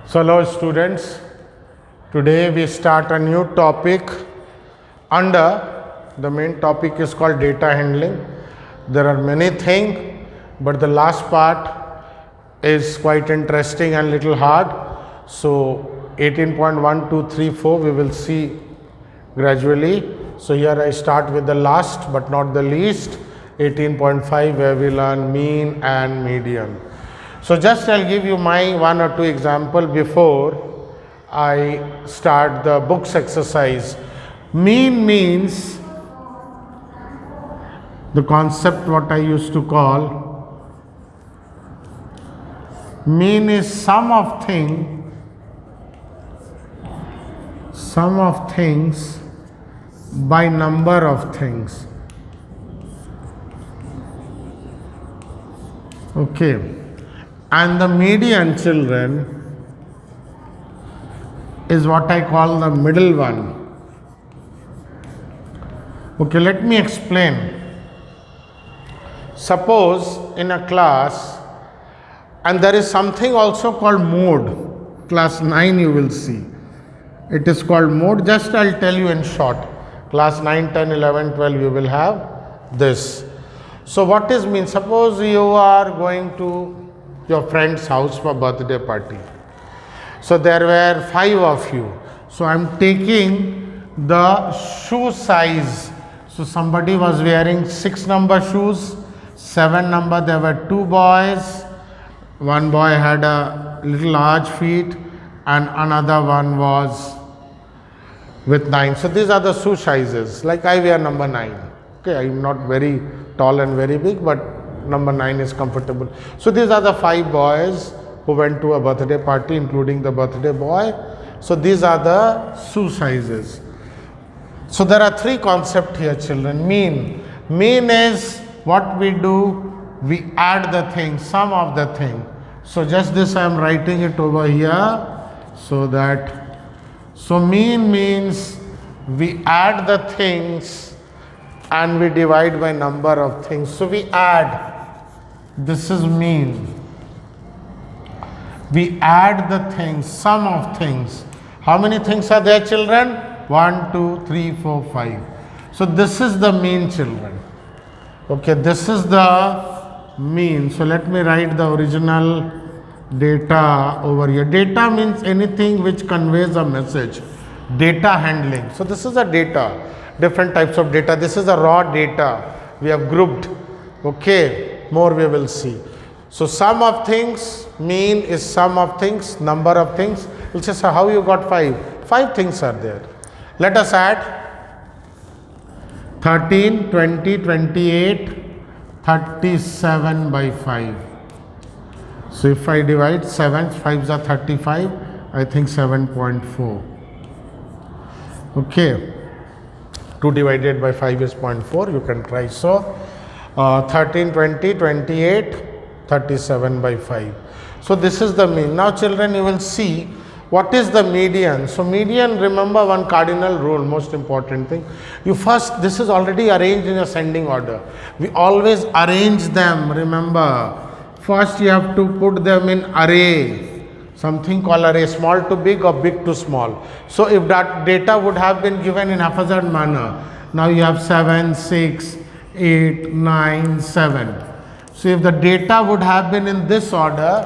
So hello students, today we start a new topic under the main topic is called data handling. There are many things, but the last part is quite interesting and little hard. So 18.1234 we will see gradually. So here I start with the last but not the least, 18.5 where we learn mean and median. So just I'll give you my one or two example before I start the books exercise. Mean means the concept what I used to call mean is sum of things by number of things. Okay. And the median, children, is what I call the middle one. Okay, let me explain. Suppose in a class, and there is something also called mode. Class 9 you will see. It is called mode. Just I'll tell you in short. Class 9, 10, 11, 12 you will have this. So what is mean? Suppose you are going to your friend's house for birthday party. So there were 5 of you. So I am taking the shoe size. So somebody was wearing 6 number shoes, 7 number, there were 2 boys. One boy had a little large feet and another one was with 9. So these are the shoe sizes. Like I wear number 9. Okay, I am not very tall and very big, but number 9 is comfortable. So these are the 5 boys who went to a birthday party, including the birthday boy. So these are the shoe sizes. So there are 3 concepts here, children. Mean is what we do, we add the thing, sum of the thing. So just this I am writing it over here, so that, so mean means we add the things and we divide by number of things. So we add. This is mean. We add the things, sum of things. How many things are there, children? 1, 2, 3, 4, 5. So this is the mean, children. Okay, this is the mean. So let me write the original data over here. Data means anything which conveys a message. Data handling. So this is a data. Different types of data. This is a raw data. We have grouped. Okay. More we will see. So sum of things, mean is sum of things, number of things. We'll say, so how you got 5? 5 things are there. Let us add 13, 20, 28, 37 by 5. So if I divide 7, 5s are 35, I think 7.4. Okay. 2 divided by 5 is 0.4. You can try. So 13, 20, 28, 37 by 5. So this is the mean. Now children, you will see what is the median. So median, remember one cardinal rule, most important thing. You first, this is already arranged in ascending order. We always arrange them, remember. First you have to put them in array. Something called array, small to big or big to small. So if that data would have been given in haphazard manner, now you have 7, 6, 8, 9, 7. So if the data would have been in this order,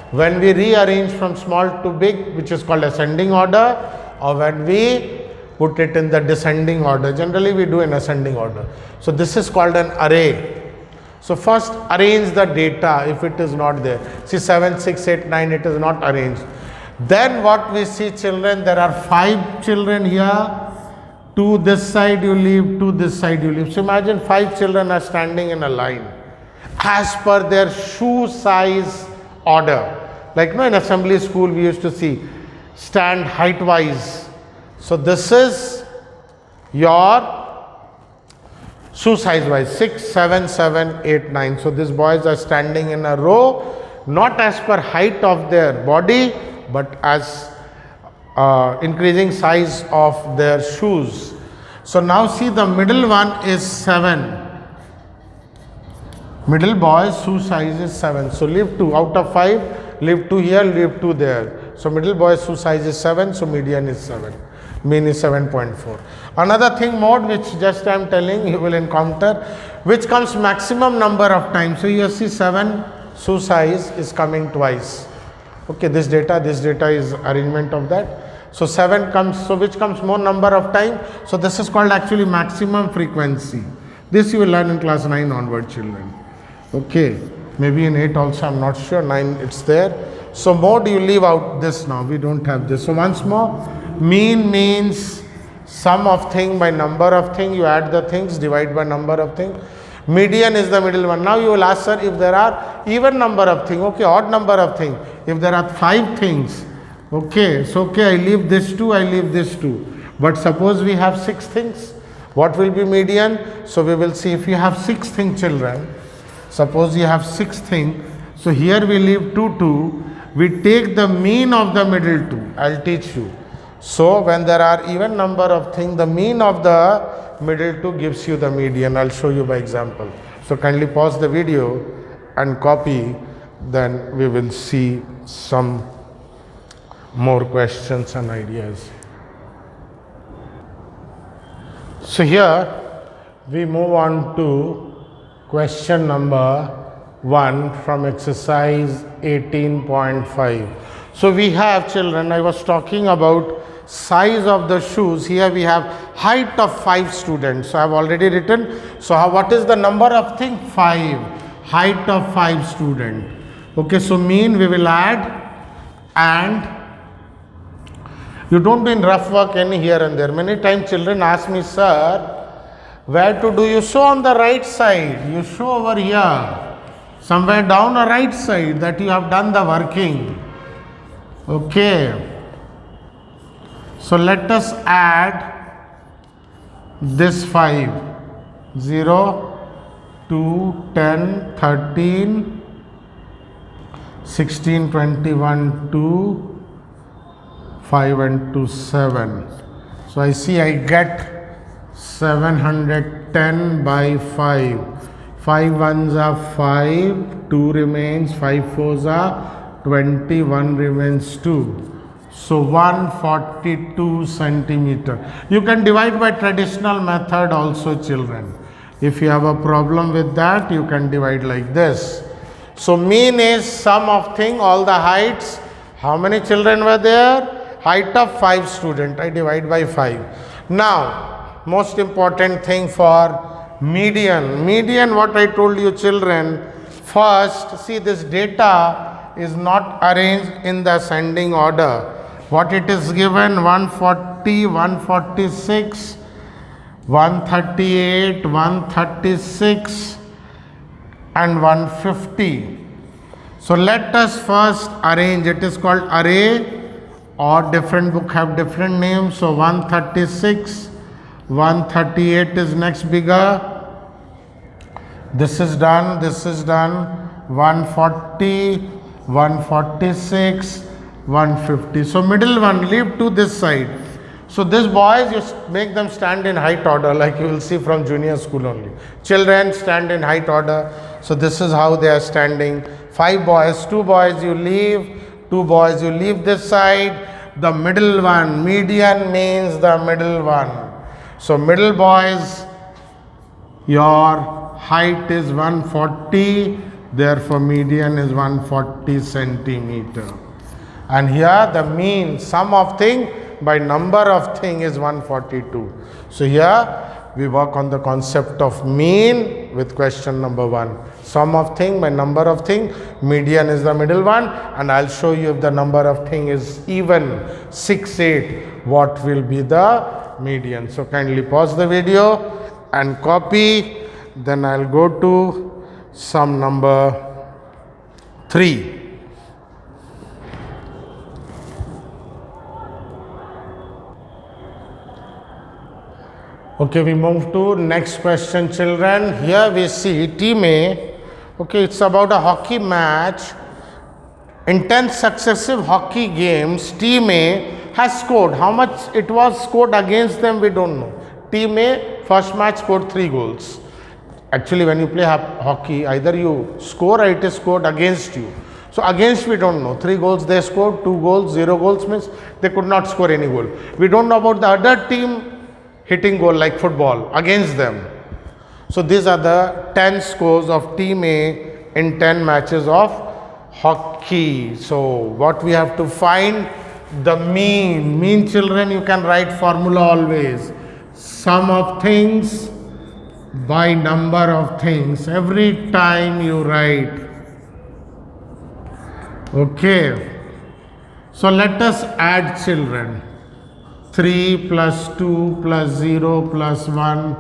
when we rearrange from small to big, which is called ascending order, or when we put it in the descending order, generally we do in ascending order. So this is called an array. So first arrange the data if it is not there. See 7, 6, 8, 9, it is not arranged. Then what we see, children, there are 5 children here. 2 this side you leave, 2 this side you leave. So imagine 5 children are standing in a line as per their shoe size order. Like in assembly school we used to see stand height wise. So this is your shoe size wise 6, 7, 7, 8, 9. So these boys are standing in a row, not as per height of their body, but as increasing size of their shoes. So now see the middle one is 7. Middle boy's shoe size is 7. So leave 2 out of 5, leave 2 here, leave 2 there. So middle boy's shoe size is 7, so median is 7. Mean is 7.4. Another thing mode which just I am telling you will encounter, which comes maximum number of times. So you see 7 shoe size is coming twice. Okay, this data is arrangement of that. So 7 comes, so which comes more number of time. So this is called actually maximum frequency. This you will learn in class 9 onward, children. Okay, maybe in 8 also, I am not sure, 9 it's there. So mode you leave out this now, we don't have this. So once more, mean means sum of thing by number of thing, you add the things, divide by number of thing. Median is the middle one. Now you will ask, sir, if there are even number of thing, okay, odd number of thing. If there are 5 things, okay, so okay, I leave this 2, I leave this 2. But suppose we have 6 things, what will be median? So we will see if you have 6 things, children. Suppose you have 6 things. So here we leave 2, 2. We take the mean of the middle 2. I'll teach you. So when there are even number of things, the mean of the middle 2 gives you the median. I'll show you by example. So kindly pause the video and copy. Then we will see some more questions and ideas. So here we move on to question number 1 from exercise 18.5. So we have, children, I was talking about size of the shoes. Here we have height of 5 students. So I have already written. So what is the number of thing? 5. Height of 5 students. Okay, so mean we will add, and you don't do in rough work any here and there. Many times children ask me, sir, where to do? You show on the right side. You show over here. Somewhere down the right side that you have done the working. Okay. So let us add this 5. 0, 2, 10, 13, 16, 21, 2, 5 and 2, 7. So I see I get 710 by 5. 5 ones are 5, 2 remains, 5 fours are 20, 1 remains 2. So 142 centimeter. You can divide by traditional method also, children. If you have a problem with that, you can divide like this. So mean is sum of thing, all the heights. How many children were there? Height of 5 students. I divide by 5. Now, most important thing for median. Median, what I told you, children. First, see, this data is not arranged in the ascending order. What it is given, 140, 146, 138, 136 and 150. So let us first arrange. It is called array, or different book have different names. So 136, 138 is next bigger. This is done, this is done. 140, 146, 150. So middle one, leave to this side. So these boys, you make them stand in height order, like you will see from junior school only. Children stand in height order. So this is how they are standing. 5 boys, 2 boys you leave, 2 boys you leave this side. The middle one, median means the middle one. So middle boys, your height is 140, therefore median is 140 centimeter. And here the mean sum of thing by number of thing is 142. So here we work on the concept of mean with question number 1. Sum of thing by number of thing, median is the middle one, and I'll show you if the number of thing is even 6, 8, what will be the median. So kindly pause the video and copy. Then I'll go to sum number 3. Okay, we move to next question, children. Here we see team A. Okay, it's about a hockey match. In 10 successive hockey games, team A has scored. How much it was scored against them, we don't know. Team A, first match scored 3 goals. Actually, when you play hockey, either you score or it is scored against you. So against we don't know. 3 goals they scored, 2 goals, 0 goals means they could not score any goal. We don't know about the other team hitting goal like football against them. So these are the 10 scores of team A in 10 matches of hockey. So what we have to find, the mean. Mean, children, you can write formula always. Sum of things by number of things. Every time you write. Okay. So let us add, children. 3 plus 2 plus 0 plus 1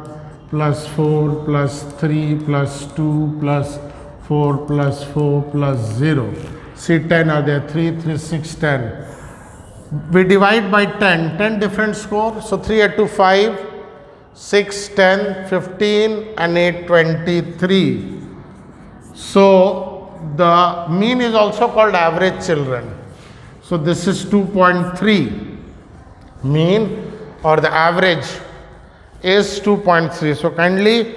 plus 4 plus 3 plus 2 plus 4 plus 4 plus 0. See, 10 are there. 3, 3, 6, 10. We divide by 10. 10 different scores. So 3 8 to 5, 6, 10, 15 and 8, 23. So the mean is also called average, children. So this is 2.3. Mean or the average is 2.3. So kindly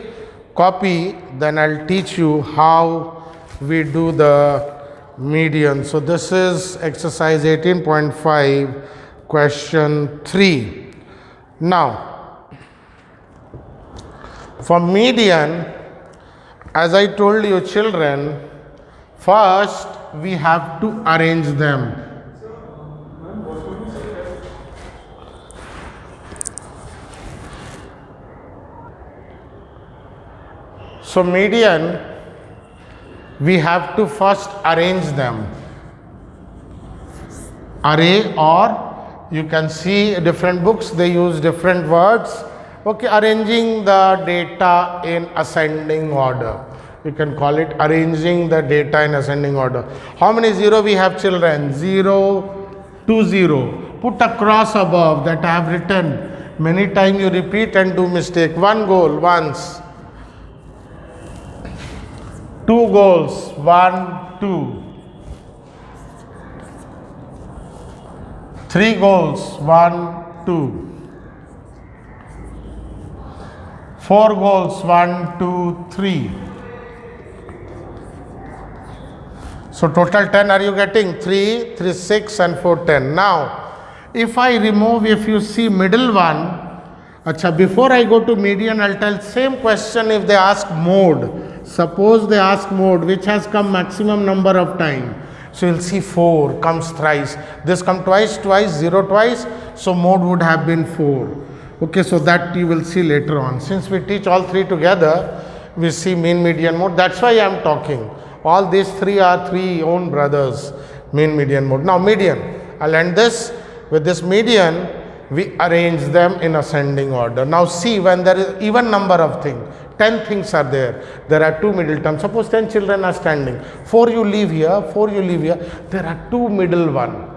copy, then I'll teach you how we do the median. So this is exercise 18.5, question 3. Now, for median, as I told you, children, first we have to arrange them. So median, we have to first arrange them. Array, or you can see different books, they use different words. Okay, arranging the data in ascending order. You can call it arranging the data in ascending order. How many 0 we have, children? 0, 2, 0. Put a cross above that I have written. Many times you repeat and do mistake. 1 goal once. 2 goals, 1, 2. 3 goals, 1, 2. 4 goals, 1, 2, 3. So total 10 are you getting? 3, 3, 6 and 4, 10. Now, if I remove, if you see middle one, before I go to median, I'll tell same question if they ask mode. Suppose they ask mode, which has come maximum number of time. So you'll see 4 comes thrice. This come twice, 0 twice. So mode would have been 4. Okay, so that you will see later on. Since we teach all 3 together, we see mean, median, mode. That's why I am talking. All these 3 are 3 own brothers. Mean, median, mode. Now median. I'll end this with this median. We arrange them in ascending order. Now see, when there is even number of things, 10 things are there. There are 2 middle terms. Suppose 10 children are standing. 4 you leave here, 4 you leave here. There are 2 middle one.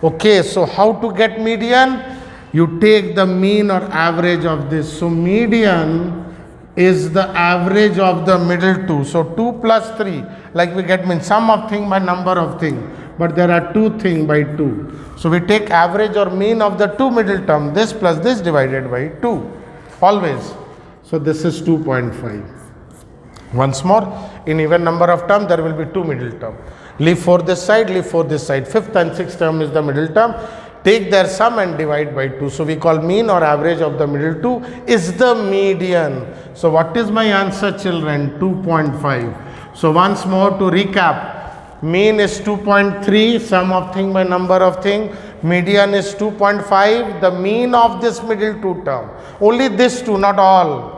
Okay, so how to get median? You take the mean or average of this. So median is the average of the middle 2. So 2 plus 3, like we get mean sum of thing by number of thing. But there are 2 things by 2. So we take average or mean of the 2 middle term. This plus this divided by 2. Always. So this is 2.5. Once more, in even number of term, there will be 2 middle term. Leave 4 this side, leave 4 this side. 5th and 6th term is the middle term. Take their sum and divide by 2. So we call mean or average of the middle 2 is the median. So what is my answer, children? 2.5. So once more to recap, mean is 2.3, sum of thing by number of thing. Median is 2.5, the mean of this middle 2 term. Only this 2, not all.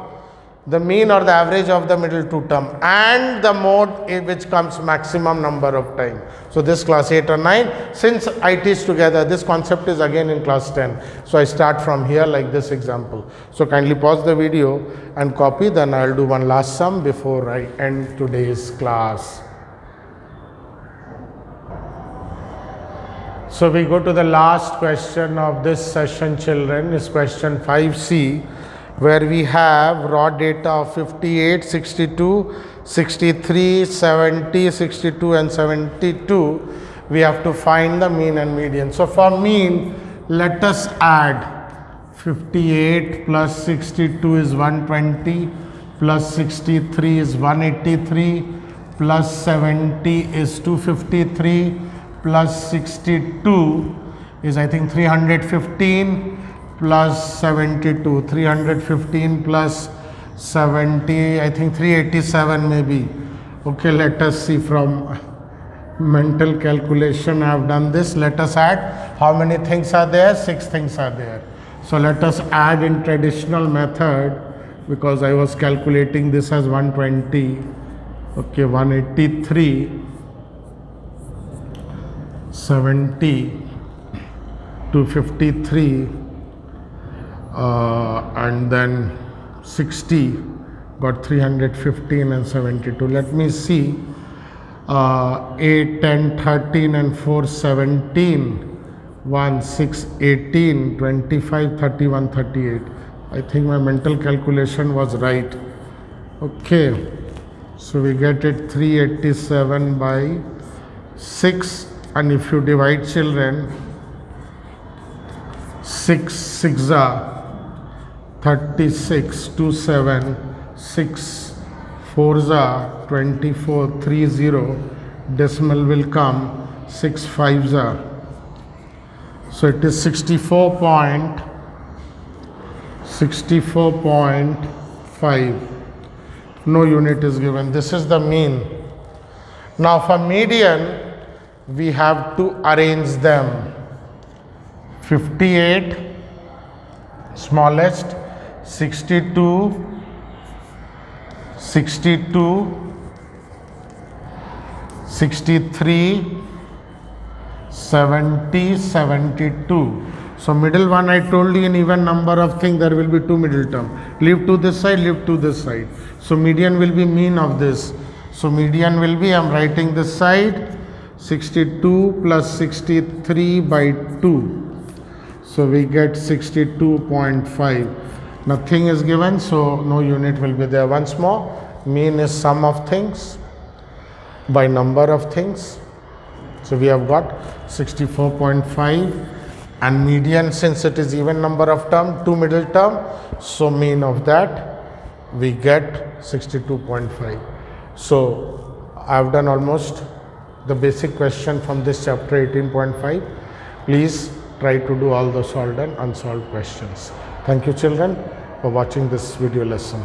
The mean or the average of the middle 2 term, and the mode in which comes maximum number of time. So this class 8 or 9, since I teach together, this concept is again in class 10. So I start from here like this example. So kindly pause the video and copy, then I will do one last sum before I end today's class. So we go to the last question of this session, children, is question 5C, where we have raw data of 58, 62, 63, 70, 62 and 72. We have to find the mean and median. So for mean, let us add 58 plus 62 is 120, plus 63 is 183, plus 70 is 253 plus 62 is I think 315 plus 72, 315 plus 70, I think 387 maybe. Okay, let us see from mental calculation. I have done this. Let us add. How many things are there? 6 things are there. So let us add in traditional method, because I was calculating this as 120. Okay, 183, 70, 253, and then 60, got 315 and 72. Let me see. 8, 10, 13 and 4, 17, 1, 6, 18, 25, 31, 38. I think my mental calculation was right. Okay, so we get it 387 by 6, and if you divide children, 6 6 are 36, 2 7, 6 4s are 24, 3 0, decimal will come, 6 5s are. So it is 64.5. No unit is given. This is the mean. Now for median, we have to arrange them. 58, smallest, 62, 62, 63, 70, 72. So middle one, I told you in even number of things there will be 2 middle term. Leave to this side, leave to this side. So median will be mean of this. So median will be, I am writing this side, 62 plus 63 by 2. So we get 62.5. Nothing is given, so no unit will be there. Once more, mean is sum of things by number of things. So we have got 64.5, and median, since it is even number of term, 2 middle term, so mean of that we get 62.5. So I have done almost the basic question from this chapter 18.5. Please try to do all the solved and unsolved questions. Thank you children for watching this video lesson.